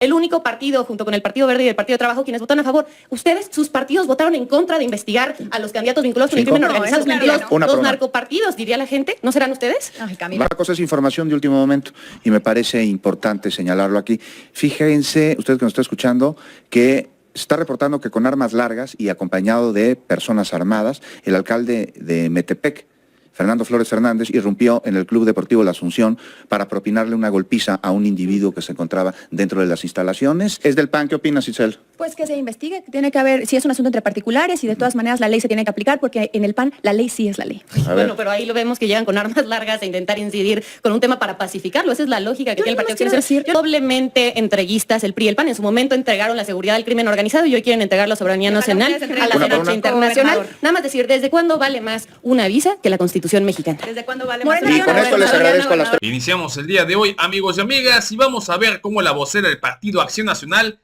el único partido, junto con el Partido Verde y el Partido de Trabajo, quienes votaron a favor. Ustedes, sus partidos, votaron en contra de investigar a los candidatos vinculados con el crimen organizado. Los narcopartidos, diría la gente. ¿No serán ustedes? Ay, Camila. Una cosa es información de último momento y me parece importante señalarlo aquí. Fíjense, usted que nos está escuchando, que se está reportando que con armas largas y acompañado de personas armadas, el alcalde de Metepec, Fernando Flores Fernández, irrumpió en el Club Deportivo La Asunción para propinarle una golpiza a un individuo que se encontraba dentro de las instalaciones. ¿Es del PAN? ¿Qué opinas, Itzel? Pues que se investigue, que tiene que haber, si es un asunto entre particulares y de todas maneras la ley se tiene que aplicar porque en el PAN la ley sí es la ley. Bueno, pero ahí lo vemos que llegan con armas largas a intentar incidir con un tema para pacificarlo. Esa es la lógica que tiene el partido. Decir doblemente entreguistas el PRI y el PAN. En su momento entregaron la seguridad del crimen organizado y hoy quieren entregar la soberanía nacional a la derecha internacional. Nada más decir, ¿desde cuándo vale más una visa que la Constitución mexicana? ¿Desde cuándo vale más? Y con esto les agradezco a las tres. Iniciamos el día de hoy, amigos y amigas, y vamos a ver cómo la vocera del Partido Acción Nacional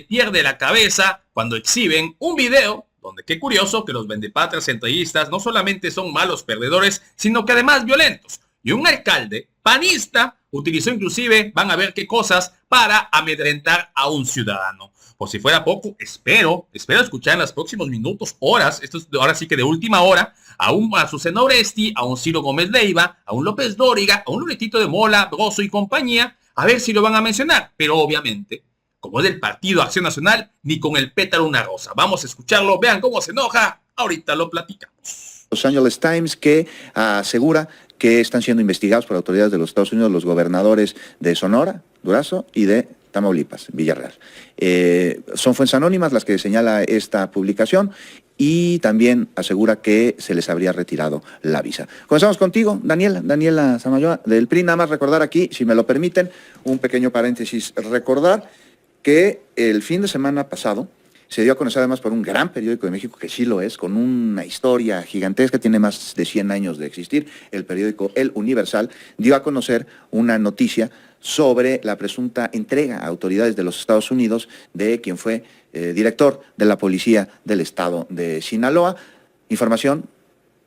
pierde la cabeza cuando exhiben un video donde, qué curioso, que los vendepatrias centralistas no solamente son malos perdedores, sino que además violentos. Y un alcalde panista utilizó inclusive, van a ver qué cosas, para amedrentar a un ciudadano. Por si fuera poco, espero escuchar en los próximos minutos, horas, esto es ahora sí que de última hora, a Azucena Oresti, a un Ciro Gómez Leiva, a un López Dóriga, a un Loretito de Mola, Broso y compañía, a ver si lo van a mencionar. Pero obviamente, como es del Partido Acción Nacional, ni con el pétalo una rosa. Vamos a escucharlo, vean cómo se enoja, ahorita lo platicamos. Los Angeles Times, que asegura que están siendo investigados por autoridades de los Estados Unidos los gobernadores de Sonora, Durazo, y de Tamaulipas, Villarreal. Son fuentes anónimas las que señala esta publicación y también asegura que se les habría retirado la visa. Comenzamos contigo, Daniela Samayoa, del PRI. Nada más recordar aquí, si me lo permiten, un pequeño paréntesis. Recordar que el fin de semana pasado se dio a conocer además por un gran periódico de México, que sí lo es, con una historia gigantesca, tiene más de 100 años de existir, el periódico El Universal, dio a conocer una noticia sobre la presunta entrega a autoridades de los Estados Unidos de quien fue director de la Policía del Estado de Sinaloa. Información,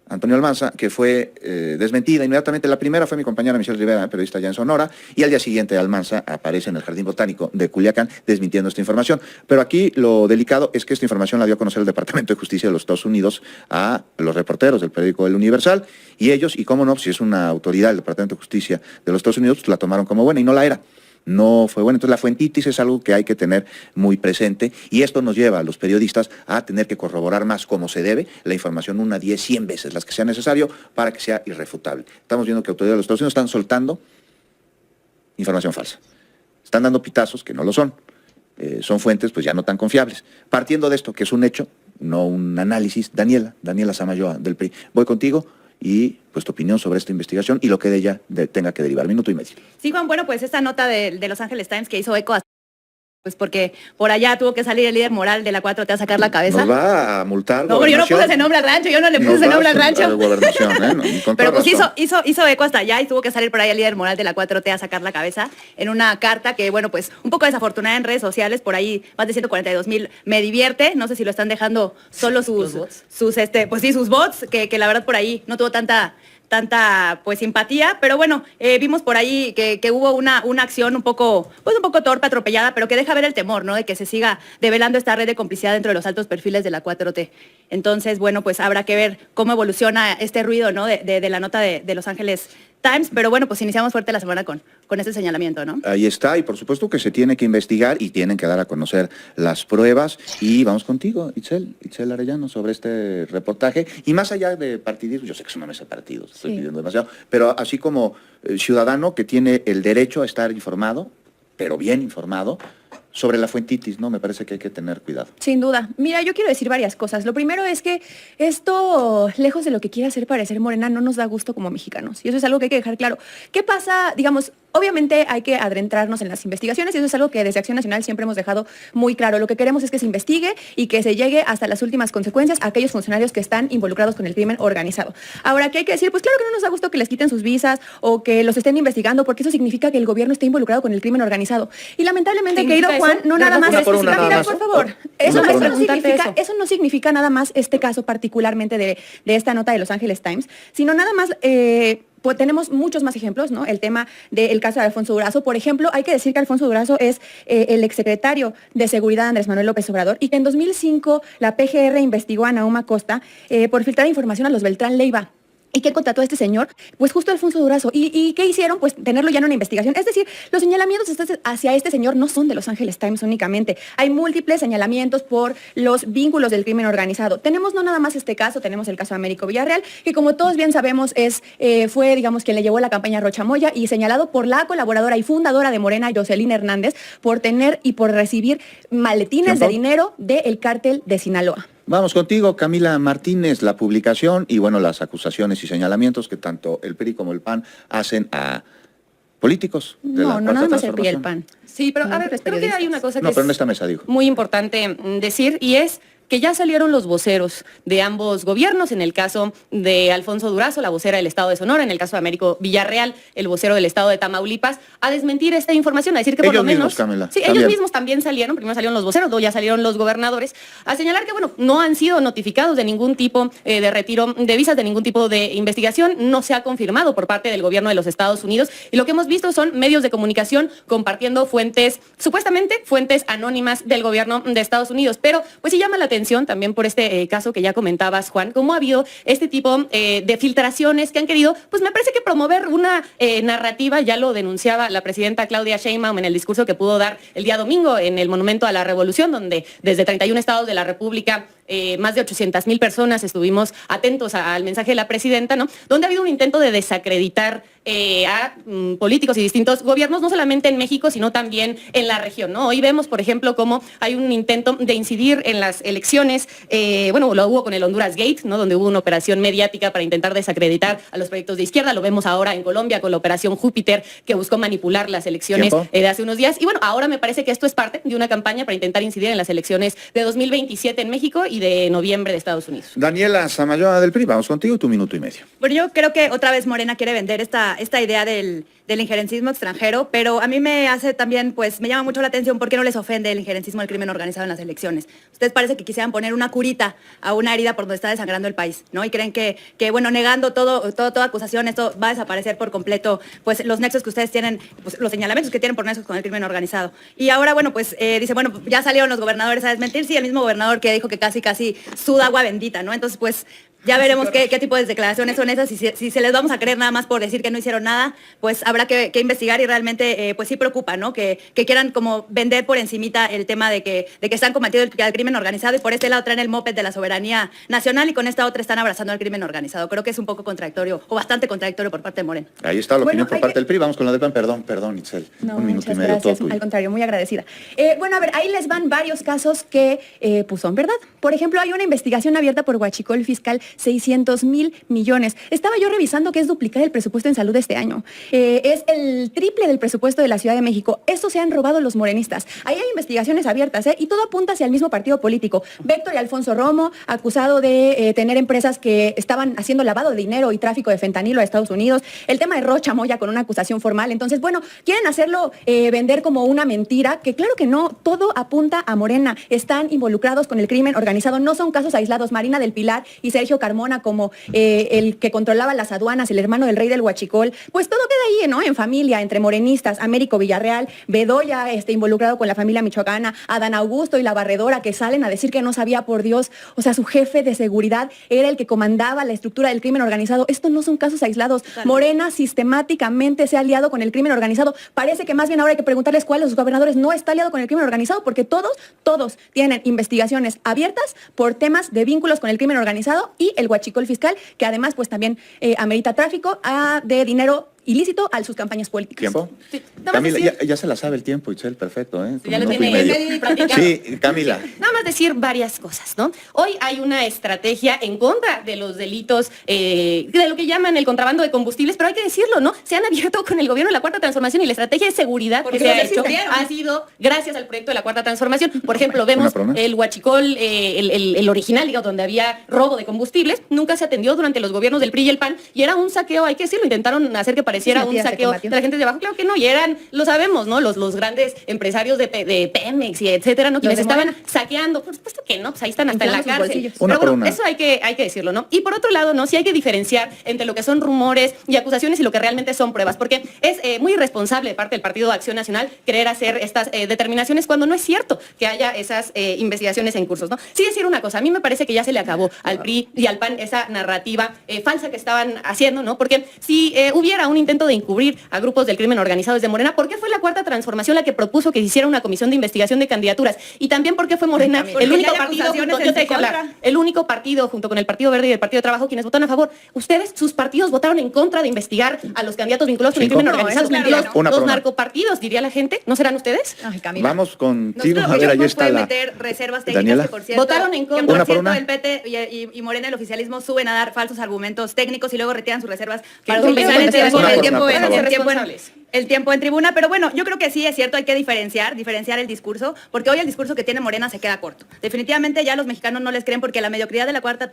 Antonio Almanza, que fue desmentida inmediatamente. La primera fue mi compañera Michelle Rivera, periodista allá en Sonora, y al día siguiente Almanza aparece en el Jardín Botánico de Culiacán desmintiendo esta información. Pero aquí lo delicado es que esta información la dio a conocer el Departamento de Justicia de los Estados Unidos a los reporteros del periódico El Universal, y ellos, y cómo no, si es una autoridad del Departamento de Justicia de los Estados Unidos, pues la tomaron como buena y no la era. No fue bueno. Entonces la fuentitis es algo que hay que tener muy presente y esto nos lleva a los periodistas a tener que corroborar más como se debe la información 1, 10, 100 veces, las que sea necesario para que sea irrefutable. Estamos viendo que autoridades de los Estados Unidos están soltando información falsa. Están dando pitazos que no lo son. Son fuentes pues ya no tan confiables. Partiendo de esto, que es un hecho, no un análisis, Daniela Samayoa del PRI. Voy contigo. Y pues tu opinión sobre esta investigación y lo que de ella tenga que derivar. Minuto y medio. Sí, Juan, bueno, pues esta nota de Los Angeles Times que hizo eco pues porque por allá tuvo que salir el líder moral de la 4T a sacar la cabeza. Nos va a multar. No, pero yo no puse ese nombre al rancho, yo no le puse ese nombre al rancho. Pero pues hizo eco hasta allá y tuvo que salir por ahí el líder moral de la 4T a sacar la cabeza en una carta que, bueno, pues un poco desafortunada en redes sociales, por ahí más de 142,000 me divierte, no sé si lo están dejando solo sus bots, que la verdad por ahí no tuvo tanta pues simpatía, pero bueno, vimos por ahí que hubo una acción un poco torpe, atropellada, pero que deja ver el temor, ¿no? De que se siga develando esta red de complicidad dentro de los altos perfiles de la 4T. Entonces, bueno, pues habrá que ver cómo evoluciona este ruido, ¿no? De la nota de Los Angeles Times, pero bueno, pues iniciamos fuerte la semana con este señalamiento, ¿no? Ahí está, y por supuesto que se tiene que investigar y tienen que dar a conocer las pruebas. Y vamos contigo, Itzel Arellano, sobre este reportaje. Y más allá de partidismo, yo sé que es una mesa de partidos, estoy pidiendo demasiado, pero así como ciudadano que tiene el derecho a estar informado, pero bien informado, sobre la fuentitis, ¿no? Me parece que hay que tener cuidado. Sin duda. Mira, yo quiero decir varias cosas. Lo primero es que esto, lejos de lo que quiera hacer parecer Morena, no nos da gusto como mexicanos. Y eso es algo que hay que dejar claro. ¿Qué pasa? Digamos, obviamente hay que adentrarnos en las investigaciones y eso es algo que desde Acción Nacional siempre hemos dejado muy claro. Lo que queremos es que se investigue y que se llegue hasta las últimas consecuencias a aquellos funcionarios que están involucrados con el crimen organizado. Ahora, ¿qué hay que decir? Pues claro que no nos da gusto que les quiten sus visas o que los estén investigando porque eso significa que el gobierno esté involucrado con el crimen organizado. Y lamentablemente, querido Juan, no nada más es por favor. Eso no significa nada más este caso particularmente de esta nota de Los Angeles Times, sino nada más pues tenemos muchos más ejemplos, ¿no? El tema del caso de Alfonso Durazo. Por ejemplo, hay que decir que Alfonso Durazo es el exsecretario de Seguridad de Andrés Manuel López Obrador y que en 2005 la PGR investigó a Nahum Acosta por filtrar información a los Beltrán Leiva. ¿Y qué contrató a este señor? Pues justo Alfonso Durazo. ¿Y qué hicieron? Pues tenerlo ya en una investigación. Es decir, los señalamientos hacia este señor no son de Los Angeles Times únicamente. Hay múltiples señalamientos por los vínculos del crimen organizado. Tenemos no nada más este caso, tenemos el caso de Américo Villarreal, que como todos bien sabemos fue, digamos, quien le llevó la campaña a Rocha Moya y señalado por la colaboradora y fundadora de Morena, Jocelyn Hernández, por tener y por recibir maletines de dinero del cártel de Sinaloa. Vamos contigo, Camila Martínez, la publicación y bueno, las acusaciones y señalamientos que tanto el PRI como el PAN hacen a políticos de la No, nada más el PRI y el PAN. Sí, pero a ver, creo que hay una cosa que pero en esta mesa dijo. Muy importante decir y es que ya salieron los voceros de ambos gobiernos, en el caso de Alfonso Durazo, la vocera del Estado de Sonora, en el caso de Américo Villarreal, el vocero del Estado de Tamaulipas, a desmentir esta información, a decir que por lo menos... Camila, sí, ellos mismos también salieron, primero salieron los voceros, luego ya salieron los gobernadores, a señalar que, bueno, no han sido notificados de ningún tipo de retiro de visas, de ningún tipo de investigación, no se ha confirmado por parte del gobierno de los Estados Unidos, y lo que hemos visto son medios de comunicación compartiendo fuentes, supuestamente fuentes anónimas del gobierno de Estados Unidos, pero pues sí llama la atención también por este caso que ya comentabas, Juan, cómo ha habido este tipo de filtraciones que han querido, pues me parece que promover una narrativa, ya lo denunciaba la presidenta Claudia Sheinbaum en el discurso que pudo dar el día domingo en el Monumento a la Revolución, donde desde 31 estados de la República más de 800,000 personas estuvimos atentos al mensaje de la presidenta, ¿no? Donde ha habido un intento de desacreditar a políticos y distintos gobiernos, no solamente en México, sino también en la región, ¿no? Hoy vemos, por ejemplo, cómo hay un intento de incidir en las elecciones, bueno, lo hubo con el Honduras Gate, ¿no? Donde hubo una operación mediática para intentar desacreditar a los proyectos de izquierda, lo vemos ahora en Colombia con la operación Júpiter, que buscó manipular las elecciones de hace unos días, y bueno, ahora me parece que esto es parte de una campaña para intentar incidir en las elecciones de 2027 en México y de noviembre de Estados Unidos. Daniela Samayoa del PRI, vamos contigo, tu minuto y medio. Bueno, yo creo que otra vez Morena quiere vender esta idea del injerencismo extranjero, pero a mí me hace también, pues me llama mucho la atención por qué no les ofende el injerencismo del crimen organizado en las elecciones. Ustedes parece que quisieran poner una curita a una herida por donde está desangrando el país, ¿no? Y creen que bueno, negando toda acusación, esto va a desaparecer por completo, pues los nexos que ustedes tienen, pues los señalamientos que tienen por nexos con el crimen organizado. Y ahora, bueno, pues dice, bueno, ya salieron los gobernadores a desmentir, sí, el mismo gobernador que dijo que casi suda agua bendita, ¿no? Entonces, pues ya veremos qué tipo de declaraciones son esas. Si se les vamos a creer nada más por decir que no hicieron nada, pues habrá que investigar y realmente pues sí preocupa, ¿no? Que quieran como vender por encimita el tema de que están combatiendo el crimen organizado y por este lado traen el moped de la soberanía nacional y con esta otra están abrazando al crimen organizado. Creo que es un poco contradictorio o bastante contradictorio por parte de Morena. Ahí está la opinión por parte del PRI. Vamos con la del PAN. Perdón, Itzel. No, un minuto y medio. Gracias. Todo tuyo. Al contrario, muy agradecida. Bueno, a ver, ahí les van varios casos que pues son verdad. Por ejemplo, hay una investigación abierta por Huachicol Fiscal, 600,000 millones. Estaba yo revisando que es duplicar el presupuesto en salud este año. Es el triple del presupuesto de la Ciudad de México. Esto se han robado los morenistas. Ahí hay investigaciones abiertas, y todo apunta hacia el mismo partido político. Héctor y Alfonso Romo, acusado de tener empresas que estaban haciendo lavado de dinero y tráfico de fentanilo a Estados Unidos. El tema de Rocha Moya con una acusación formal. Entonces, bueno, quieren hacerlo vender como una mentira, que claro que no, todo apunta a Morena. Están involucrados con el crimen organizado. No son casos aislados. Marina del Pilar y Sergio Carmona como el que controlaba las aduanas, el hermano del rey del Huachicol, pues todo queda ahí, ¿no? En familia, entre morenistas, Américo Villarreal, Bedoya, involucrado con la familia michoacana, Adán Augusto y la barredora, que salen a decir que no sabía, por Dios, o sea, su jefe de seguridad era el que comandaba la estructura del crimen organizado. Estos no son casos aislados. Morena sistemáticamente se ha aliado con el crimen organizado. Parece que más bien ahora hay que preguntarles cuál de los gobernadores no está aliado con el crimen organizado, porque todos tienen investigaciones abiertas por temas de vínculos con el crimen organizado y el Huachicol Fiscal, que además pues también amerita tráfico de dinero ilícito a sus campañas políticas. ¿Tiempo? Sí, Camila, ya se la sabe el tiempo, Itzel, perfecto, ¿eh? Sí, ya lo tiene practicado. Sí, Camila. Nada más decir varias cosas, ¿no? Hoy hay una estrategia en contra de los delitos, de lo que llaman el contrabando de combustibles, pero hay que decirlo, ¿no? Se han abierto con el gobierno de la Cuarta Transformación y la estrategia de seguridad que se ha hecho ha sido gracias al proyecto de la Cuarta Transformación. Por ejemplo, vemos el Huachicol, el original, digamos, donde había robo de combustibles, nunca se atendió durante los gobiernos del PRI y el PAN, y era un saqueo, hay que decirlo, intentaron hacer que pareciera un saqueo de la gente de abajo. Claro que no, y eran, lo sabemos, ¿no? Los grandes empresarios de Pemex y etcétera, ¿no? Quienes estaban saqueando. Por supuesto que no, pues ahí están hasta en la cárcel. Pero bueno, eso hay que decirlo, ¿no? Y por otro lado, ¿no? Sí hay que diferenciar entre lo que son rumores y acusaciones y lo que realmente son pruebas, porque es muy irresponsable de parte del Partido de Acción Nacional querer hacer estas determinaciones cuando no es cierto que haya esas investigaciones en cursos, ¿no? Sí decir una cosa, a mí me parece que ya se le acabó al PRI y al PAN esa narrativa falsa que estaban haciendo, ¿no? Porque si hubiera un intento de encubrir a grupos del crimen organizado desde Morena, ¿por qué fue la Cuarta Transformación la que propuso que se hiciera una comisión de investigación de candidaturas? Y también ¿por qué fue Morena el único partido el único partido junto con el Partido Verde y el Partido de Trabajo quienes votaron a favor? Ustedes, sus partidos votaron en contra de investigar a los candidatos vinculados con el crimen organizado, los narcopartidos, diría la gente. ¿No serán ustedes? Ay, Vamos contigo. A ver, ahí está la meter reservas técnicas que, por cierto, votaron en contra. Por cierto, el PT y Morena, el oficialismo, suben a dar falsos argumentos técnicos y luego retiran sus reservas para utilizar el tiempo en tribuna, pero bueno, yo creo que sí es cierto, hay que diferenciar el discurso, porque hoy el discurso que tiene Morena se queda corto. Definitivamente ya los mexicanos no les creen porque la mediocridad de la Cuarta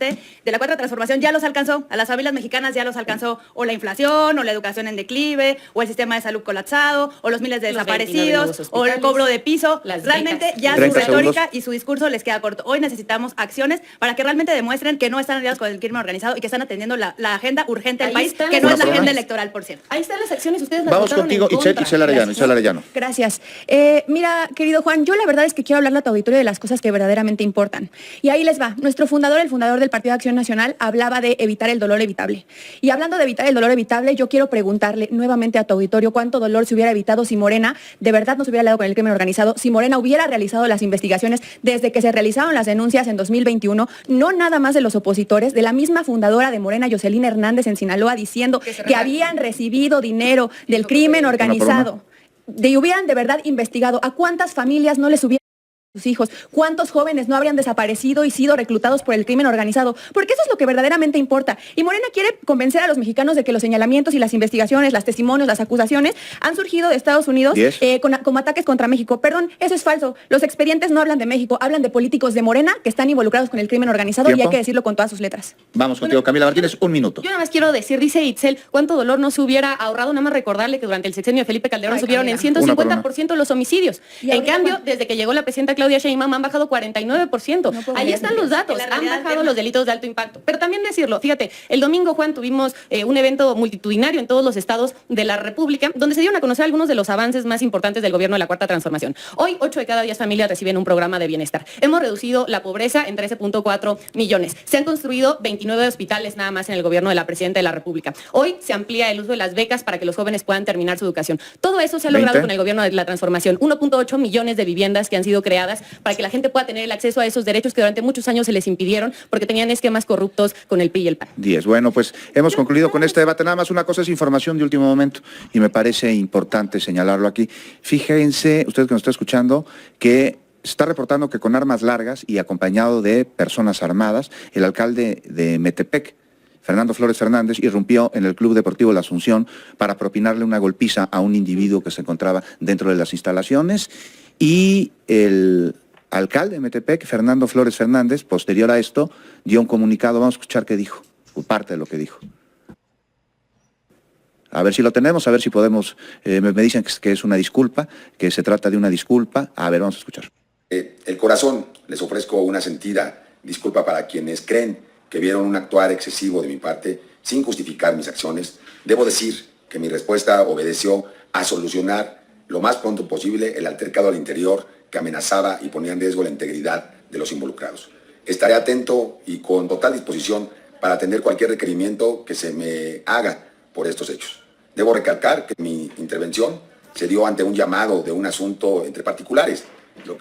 Transformación ya los alcanzó, a las familias mexicanas ya los alcanzó o la inflación, o la educación en declive, o el sistema de salud colapsado, o los miles de desaparecidos, o el cobro de piso. Realmente ya su retórica y su discurso les queda corto. Hoy necesitamos acciones para que realmente demuestren que no están aliados con el crimen organizado y que están atendiendo la agenda urgente del país, que no es la agenda electoral, por cierto. Ahí están las acciones, ustedes las votaron. Itzel Arellano. Gracias. Mira, querido Juan, yo la verdad es que quiero hablarle a tu auditorio de las cosas que verdaderamente importan. Y ahí les va. Nuestro fundador, el fundador del Partido de Acción Nacional, hablaba de evitar el dolor evitable. Y hablando de evitar el dolor evitable, yo quiero preguntarle nuevamente a tu auditorio cuánto dolor se hubiera evitado si Morena de verdad no se hubiera aliado con el crimen organizado, si Morena hubiera realizado las investigaciones desde que se realizaron las denuncias en 2021, no nada más de los opositores, de la misma fundadora de Morena, Jocelyn Hernández, en Sinaloa, diciendo que habían recibido dinero del crimen organizado. Hubieran de verdad investigado a cuántas familias no les hubieran sus hijos, cuántos jóvenes no habrían desaparecido y sido reclutados por el crimen organizado, porque eso es lo que verdaderamente importa. Y Morena quiere convencer a los mexicanos de que los señalamientos y las investigaciones, los testimonios, las acusaciones han surgido de Estados Unidos como ataques contra México. Perdón, eso es falso. Los expedientes no hablan de México, hablan de políticos de Morena que están involucrados con el crimen organizado. Y hay que decirlo con todas sus letras. Vamos contigo, Camila Martínez, un minuto. Yo nada más quiero decir, dice Itzel, cuánto dolor no se hubiera ahorrado, nada más recordarle que durante el sexenio de Felipe Calderón subieron en 150% los homicidios. En cambio, desde que llegó la presidenta Claudia Sheinbaum han bajado 49%. Ahí están los datos, han bajado los delitos de alto impacto. Pero también decirlo, fíjate, el domingo, Juan, tuvimos un evento multitudinario en todos los estados de la República, donde se dieron a conocer algunos de los avances más importantes del gobierno de la Cuarta Transformación. Hoy, 8 de cada 10 familias reciben un programa de bienestar. Hemos reducido la pobreza en 13.4 millones. Se han construido 29 hospitales nada más en el gobierno de la Presidenta de la República. Hoy se amplía el uso de las becas para que los jóvenes puedan terminar su educación. Todo eso se ha logrado con el gobierno de la Transformación. 1.8 millones de viviendas que han sido creadas para que la gente pueda tener el acceso a esos derechos que durante muchos años se les impidieron porque tenían esquemas corruptos con el PRI y el PAN. 10. Bueno, pues hemos concluido con este debate. Nada más una cosa es información de último momento y me parece importante señalarlo aquí. Fíjense, usted que nos está escuchando, que se está reportando que con armas largas y acompañado de personas armadas, el alcalde de Metepec, Fernando Flores Fernández, irrumpió en el Club Deportivo La Asunción para propinarle una golpiza a un individuo que se encontraba dentro de las instalaciones y el alcalde de Metepec, Fernando Flores Fernández, posterior a esto, dio un comunicado. Vamos a escuchar qué dijo, o parte de lo que dijo. A ver si lo tenemos, a ver si podemos, me dicen que es una disculpa, que se trata de una disculpa. A ver, vamos a escuchar. El corazón, les ofrezco una sentida disculpa para quienes creen que vieron un actuar excesivo de mi parte sin justificar mis acciones. Debo decir que mi respuesta obedeció a solucionar lo más pronto posible el altercado al interior que amenazaba y ponía en riesgo la integridad de los involucrados. Estaré atento y con total disposición para atender cualquier requerimiento que se me haga por estos hechos. Debo recalcar que mi intervención se dio ante un llamado de un asunto entre particulares.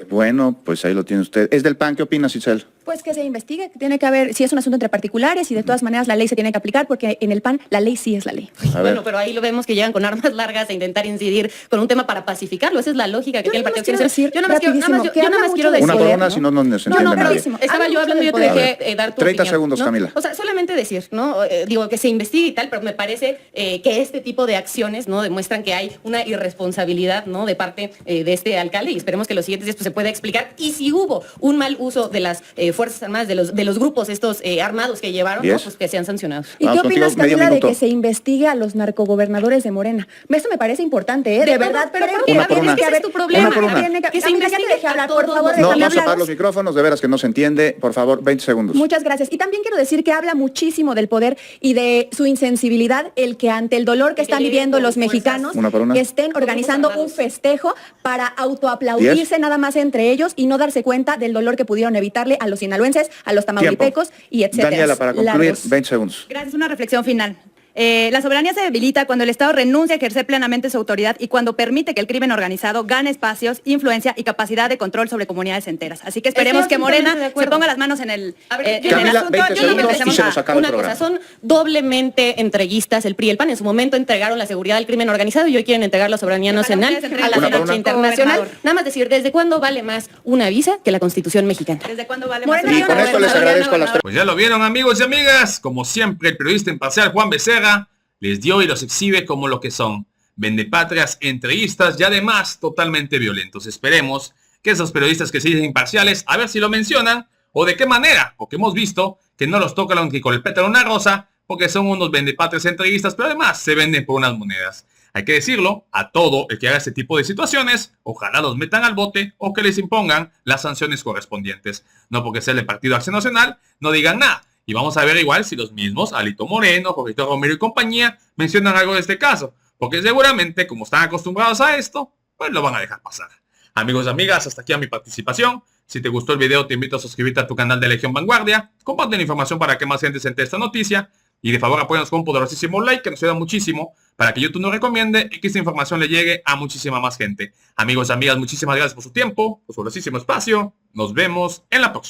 Bueno, pues ahí lo tiene usted. ¿Es del PAN? ¿Qué opinas, Itzel? Pues que se investigue, que tiene que haber, si es un asunto entre particulares y de todas maneras la ley se tiene que aplicar porque en el PAN la ley sí es la ley. Bueno, pero ahí lo vemos que llegan con armas largas a intentar incidir con un tema para pacificarlo. Esa es la lógica que tiene el Partido Acción Nacional. Yo nada más quiero decir. Una por una, si no, no se entiende nadie. Estaba yo hablando y yo te dejé dar tu 30 opinión, segundos, ¿no? Camila. O sea, solamente decir, ¿no? Digo, que se investigue y tal, pero me parece que este tipo de acciones, ¿no? Demuestran que hay una irresponsabilidad, ¿no? De parte de este alcalde y esperemos que los siguientes días pues, se pueda explicar. Y si hubo un mal uso de las Fuerzas Armadas, de los grupos estos armados que llevaron, ¿no? Pues que sean sancionados. ¿Y qué opinas, Camila, de que se investigue a los narcogobernadores de Morena? Eso me parece importante, ¿eh? De verdad, pero ¿por qué tienes que haber tu problema? Que se investigue deje hablar, por favor. No, vamos a apagar los micrófonos, de veras que no se entiende. Por favor, 20 segundos. Muchas gracias. Y también quiero decir que habla muchísimo del poder y de su insensibilidad el que ante el dolor que están viviendo los mexicanos estén organizando un festejo para autoaplaudirse nada más entre ellos y no darse cuenta del dolor que pudieron evitarle a los sinaloenses, a los tamaulipecos y etcétera. Daniela, para concluir, 20 segundos. Gracias, una reflexión final. La soberanía se debilita cuando el Estado renuncia a ejercer plenamente su autoridad y cuando permite que el crimen organizado gane espacios, influencia y capacidad de control sobre comunidades enteras. Así que esperemos que Morena se ponga las manos en el asunto. Una cosa, son doblemente entreguistas el PRI y el PAN. En su momento entregaron la seguridad del crimen organizado y hoy quieren entregar la soberanía nacional a la derecha internacional. Nada más decir, ¿desde cuándo vale más una visa que la Constitución mexicana? ¿Desde cuándo vale más? Y con esto les agradezco a las tres. Pues ya lo vieron, amigos y amigas. Como siempre, el periodista imparcial Juan Becerra les dio y los exhibe como lo que son, vendepatrias, entreguistas y además totalmente violentos. Esperemos que esos periodistas que se dicen imparciales, a ver si lo mencionan o de qué manera, porque hemos visto que no los tocan ni con el pétalo una rosa, porque son unos vendepatrias entreguistas, pero además se venden por unas monedas. Hay que decirlo, a todo el que haga este tipo de situaciones, ojalá los metan al bote o que les impongan las sanciones correspondientes. No porque sea el Partido Acción Nacional, no digan nada. Y vamos a ver igual si los mismos, Alito Moreno, Jorgito Romero y compañía, mencionan algo de este caso. Porque seguramente, como están acostumbrados a esto, pues lo van a dejar pasar. Amigos y amigas, hasta aquí a mi participación. Si te gustó el video, te invito a suscribirte a tu canal de Legión Vanguardia. Comparte la información para que más gente se entere esta noticia. Y de favor apóyanos con un poderosísimo like, que nos ayuda muchísimo, para que YouTube nos recomiende y que esta información le llegue a muchísima más gente. Amigos y amigas, muchísimas gracias por su tiempo, por su poderosísimo espacio. Nos vemos en la próxima.